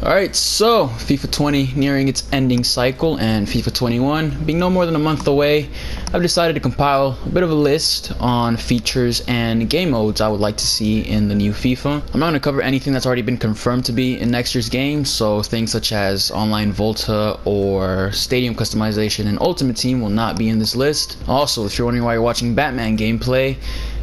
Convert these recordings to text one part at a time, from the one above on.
Alright, so FIFA 20 nearing its ending cycle and FIFA 21 being no more than a month away, I've decided to compile a bit of a list on features and game modes I would like to see in the new FIFA. I'm not going to cover anything that's already been confirmed to be in next year's game, so things such as online Volta or stadium customization and Ultimate Team will not be in this list. Also, if you're wondering why you're watching Batman gameplay,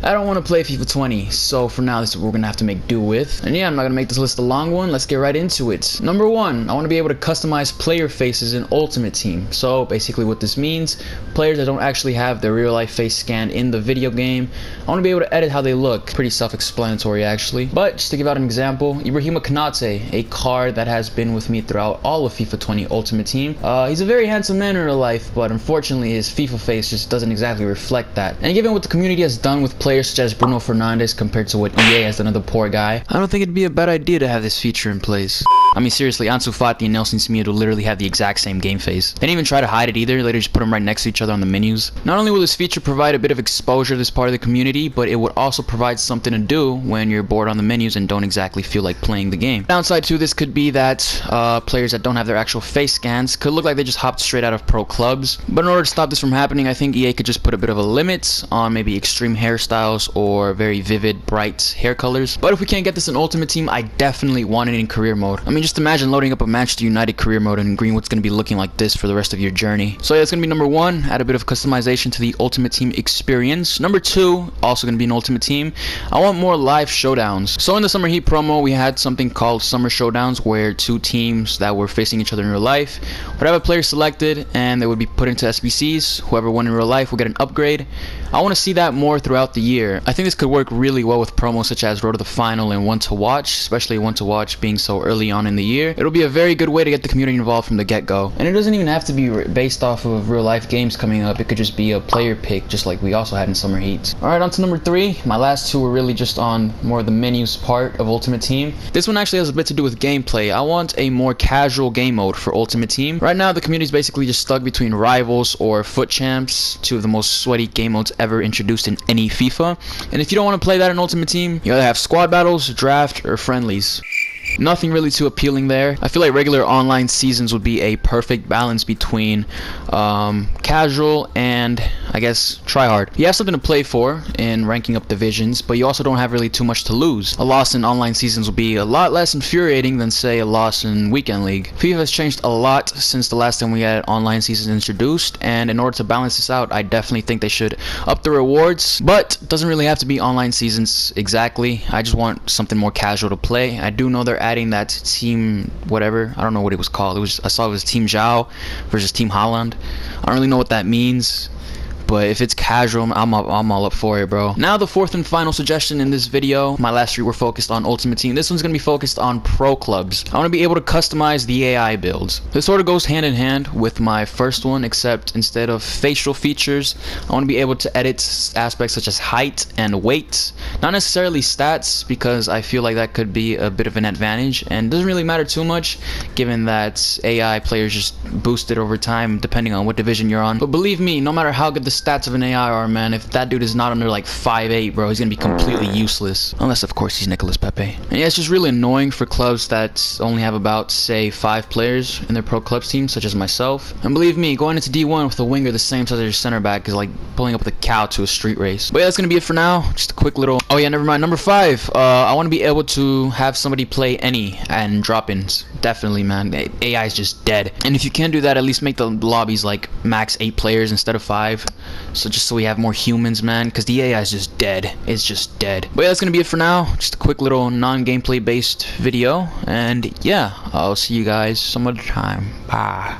I don't want to play FIFA 20, so for now this is what we're going to have to make do with. And yeah, I'm not going to make this list a long one, let's get right into it. Number 1, I want to be able to customize player faces in Ultimate Team. So basically what this means, players that don't actually have their real life face scanned in the video game, I want to be able to edit how they look. Pretty self-explanatory actually. But just to give out an example, Ibrahima Konate, a card that has been with me throughout all of FIFA 20 Ultimate Team. He's a very handsome man in real life, but unfortunately his FIFA face just doesn't exactly reflect that. And given what the community has done with players such as Bruno Fernandes compared to what EA has done to the poor guy, I don't think it'd be a bad idea to have this feature in place. I mean seriously, Ansu Fati and Nelson Semedo literally have the exact same game face. They didn't even try to hide it either, they just put them right next to each other on the menus. Not only will this feature provide a bit of exposure to this part of the community, but it would also provide something to do when you're bored on the menus and don't exactly feel like playing the game. Downside to this could be that players that don't have their actual face scans could look like they just hopped straight out of pro clubs. But in order to stop this from happening, I think EA could just put a bit of a limit on maybe extreme hairstyles or very vivid, bright hair colors. But if we can't get this in Ultimate Team, I definitely want it in career mode. I mean, just imagine loading up a Manchester United career mode and Greenwood's going to be looking like this for the rest of your journey. So yeah, it's going to be number 1, add a bit of customization to the Ultimate Team experience. Number 2, also going to be an Ultimate Team, I want more live showdowns. So in the Summer Heat promo, we had something called Summer Showdowns, where two teams that were facing each other in real life would have a player selected and they would be put into SBCs. Whoever won in real life will get an upgrade. I want to see that more throughout the year. I think this could work really well with promos such as Road to the Final and One to Watch, especially One to Watch being so early on in the year. It'll be a very good way to get the community involved from the get-go. And it doesn't even have to be based off of real life games coming up. It could just be a player pick, just like we also had in Summer Heat. Alright, on to number 3. My last two were really just on more of the menus part of Ultimate Team. This one actually has a bit to do with gameplay. I want a more casual game mode for Ultimate Team. Right now, the community is basically just stuck between Rivals or Foot Champs, two of the most sweaty game modes ever introduced in any FIFA. And if you don't want to play that in Ultimate Team, you either have squad battles, draft, or friendlies. Nothing really too appealing there. I feel like regular online seasons would be a perfect balance between casual and, I guess, tryhard. You have something to play for in ranking up divisions, but you also don't have really too much to lose. A loss in online seasons will be a lot less infuriating than, say, a loss in Weekend League. FIFA has changed a lot since the last time we had online seasons introduced, and in order to balance this out, I definitely think they should up the rewards, but it doesn't really have to be online seasons exactly. I just want something more casual to play. I do know they're adding that team whatever, I don't know what it was called. I saw it was Team Zhao versus Team Holland. I don't really know what that means, but if it's casual, I'm all up for it, bro. Now the 4th and final suggestion in this video. My last 3 were focused on Ultimate Team. This one's going to be focused on pro clubs. I want to be able to customize the AI builds. This sort of goes hand in hand with my first one, except instead of facial features, I want to be able to edit aspects such as height and weight. Not necessarily stats, because I feel like that could be a bit of an advantage, and it doesn't really matter too much, given that AI players just boost it over time, depending on what division you're on. But believe me, no matter how good the stats of an AI are, man, if that dude is not under like 5'8", bro, he's gonna be completely useless. Unless, of course, he's Nicolas Pepe. And yeah, it's just really annoying for clubs that only have about, say, 5 players in their pro clubs team, such as myself. And believe me, going into D1 with a winger the same size as your center back is like pulling up with a cow to a street race. But yeah, that's gonna be it for now. Just a quick little... Oh yeah, never mind. Number 5. I want to be able to have somebody play any and drop-ins. Definitely, man. AI is just dead. And if you can do that, at least make the lobbies like max 8 players instead of 5. So just so we have more humans, man, because the AI is just dead. It's just dead. But yeah, that's gonna be it for now. Just a quick little non-gameplay based video, and yeah, I'll see you guys some other time. Bye.